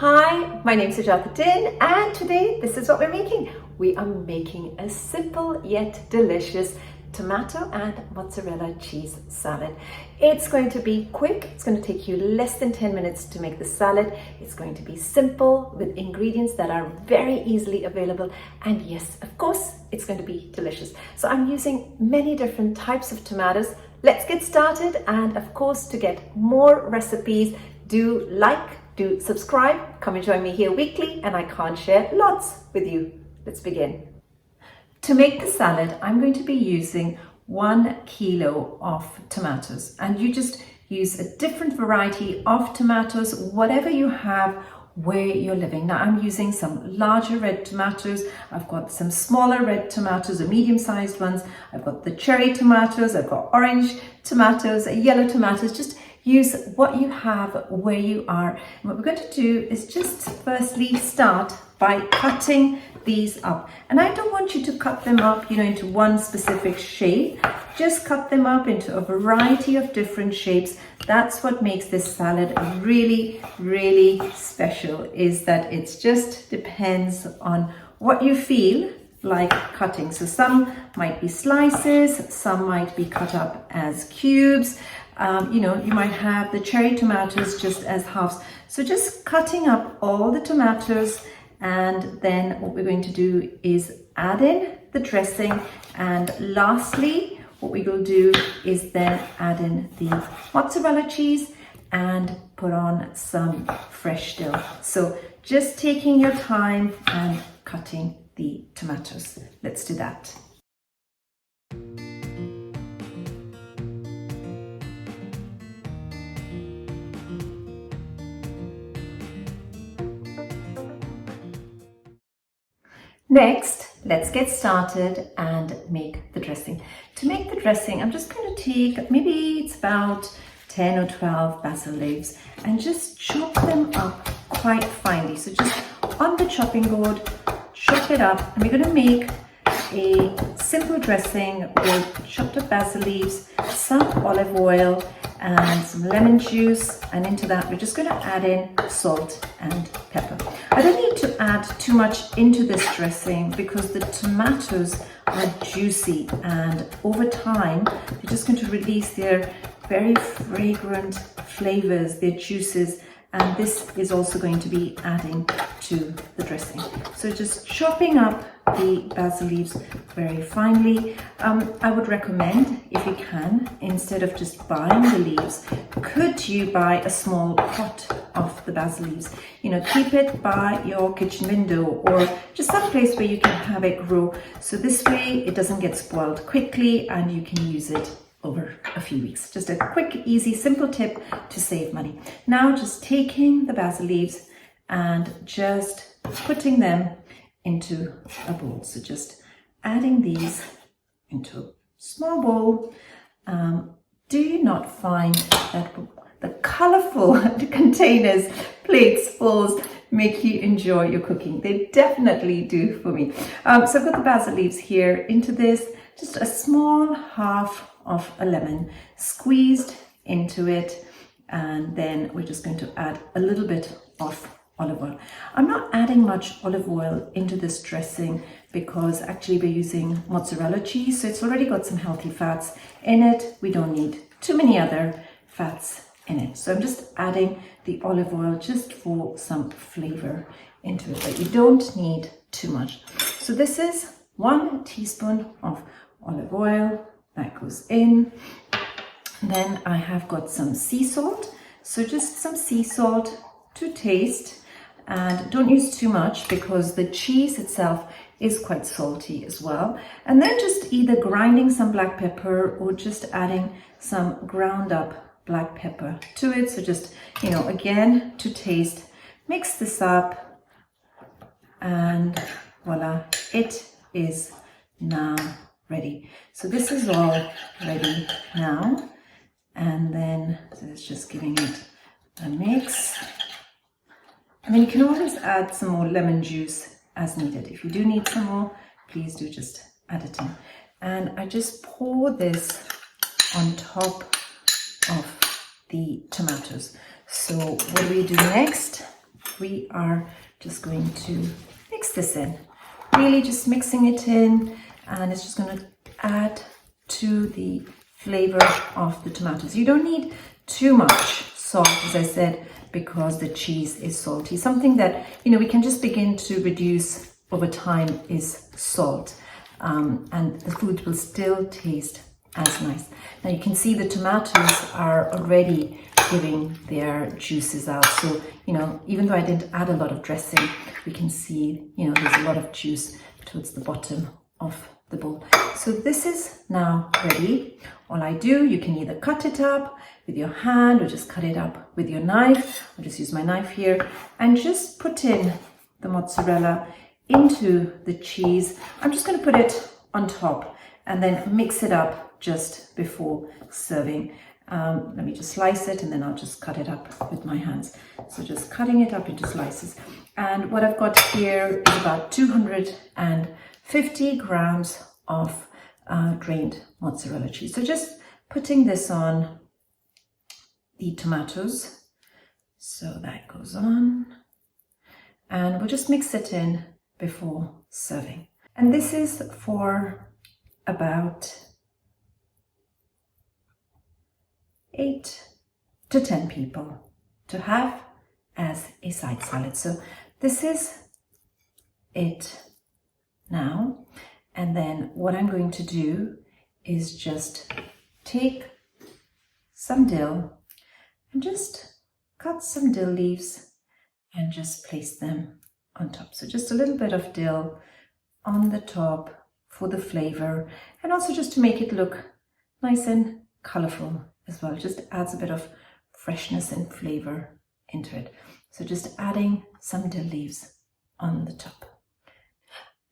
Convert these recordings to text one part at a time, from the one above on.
Hi, my name is Sujata Din, and today this is what we're making. We are making a simple yet delicious tomato and mozzarella cheese salad. It's going to be quick. It's going to take you less than 10 minutes to make the salad. It's going to be simple with ingredients that are very easily available. And yes, of course, it's going to be delicious. So I'm using many different types of tomatoes. Let's get started. And of course, to get more recipes, do subscribe, come and join me here weekly, and I can't share lots with you. Let's begin. To make the salad, I'm going to be using 1 kilo of tomatoes, and you just use a different variety of tomatoes, whatever you have where you're living. Now I'm using some larger red tomatoes, I've got some smaller red tomatoes, or medium-sized ones, I've got the cherry tomatoes, I've got orange tomatoes, yellow tomatoes. Just use what you have where you are. And what we're going to do is just firstly start by cutting these up. And I don't want you to cut them up, into one specific shape. Just cut them up into a variety of different shapes. That's what makes this salad really, really special, is that it just depends on what you feel like cutting. So some might be slices, some might be cut up as cubes. You might have the cherry tomatoes just as halves. So just cutting up all the tomatoes, and then what we're going to do is add in the dressing, and lastly what we will do is then add in the mozzarella cheese and put on some fresh dill. So just taking your time and cutting the tomatoes. Let's do that. Next, let's get started and make the dressing. To make the dressing, I'm just going to take, maybe it's about 10 or 12 basil leaves, and just chop them up quite finely. So just on the chopping board, chop it up, and we're going to make a simple dressing with chopped up basil leaves, some olive oil, and some lemon juice, and into that we're just going to add in salt and pepper. I don't need to add too much into this dressing because the tomatoes are juicy, and over time they're just going to release their very fragrant flavors, their juices, and this is also going to be adding to the dressing. So just chopping up the basil leaves very finely. I would recommend, if you can, instead of just buying the leaves, could you buy a small pot of the basil leaves? Keep it by your kitchen window, or just some place where you can have it grow. So this way it doesn't get spoiled quickly and you can use it over a few weeks. Just a quick, easy, simple tip to save money. Now just taking the basil leaves and just putting them into a bowl. So just adding these into a small bowl. Do you not find that the colorful containers, plates, bowls make you enjoy your cooking? They definitely do for me. So I've got the basil leaves here. Into this, just a small half of a lemon squeezed into it, and then we're just going to add a little bit of olive oil. I'm not adding much olive oil into this dressing because actually we're using mozzarella cheese, so it's already got some healthy fats in it. We don't need too many other fats in it. So I'm just adding the olive oil just for some flavor into it, but you don't need too much. So this is 1 teaspoon of olive oil that goes in. Then I have got some sea salt, so just some sea salt to taste, and don't use too much because the cheese itself is quite salty as well. And then just either grinding some black pepper or just adding some ground up black pepper to it. So just, again, to taste, mix this up, and voila, it is now ready. So this is all ready now, and then so it's just giving it a mix, and then you can always add some more lemon juice as needed. If you do need some more, please do just add it in. And I just pour this on top of the tomatoes. So what do we do next? we are just going to mix this in. Really just mixing it in, and it's just going to add to the flavor of the tomatoes. You don't need too much salt, as I said, because the cheese is salty. Something that, you know, we can just begin to reduce over time is salt, and the food will still taste as nice. Now you can see the tomatoes are already giving their juices out. So, you know, even though I didn't add a lot of dressing, we can see, you know, there's a lot of juice towards the bottom of the bowl. So this is now ready. All I do, you can either cut it up with your hand or just cut it up with your knife. I'll just use my knife here and just put in the mozzarella into the cheese. I'm just going to put it on top and then mix it up just before serving. Let me just slice it and then I'll just cut it up with my hands. So just cutting it up into slices. And what I've got here is about 250 grams of drained mozzarella cheese. So just putting this on the tomatoes. So that goes on. And we'll just mix it in before serving. And this is for about 8 to 10 people to have as a side salad. So this is it now. And then what I'm going to do is just take some dill and just cut some dill leaves and just place them on top. So just a little bit of dill on the top for the flavor, and also just to make it look nice and colorful as well. It just adds a bit of freshness and flavor into it. So just adding some dill leaves on the top.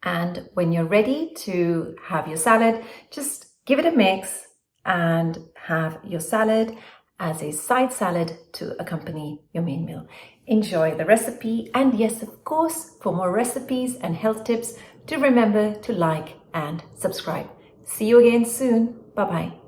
And when you're ready to have your salad, just give it a mix and have your salad as a side salad to accompany your main meal. Enjoy the recipe, and yes, of course, for more recipes and health tips, do remember to like and subscribe. See you again soon. Bye-bye.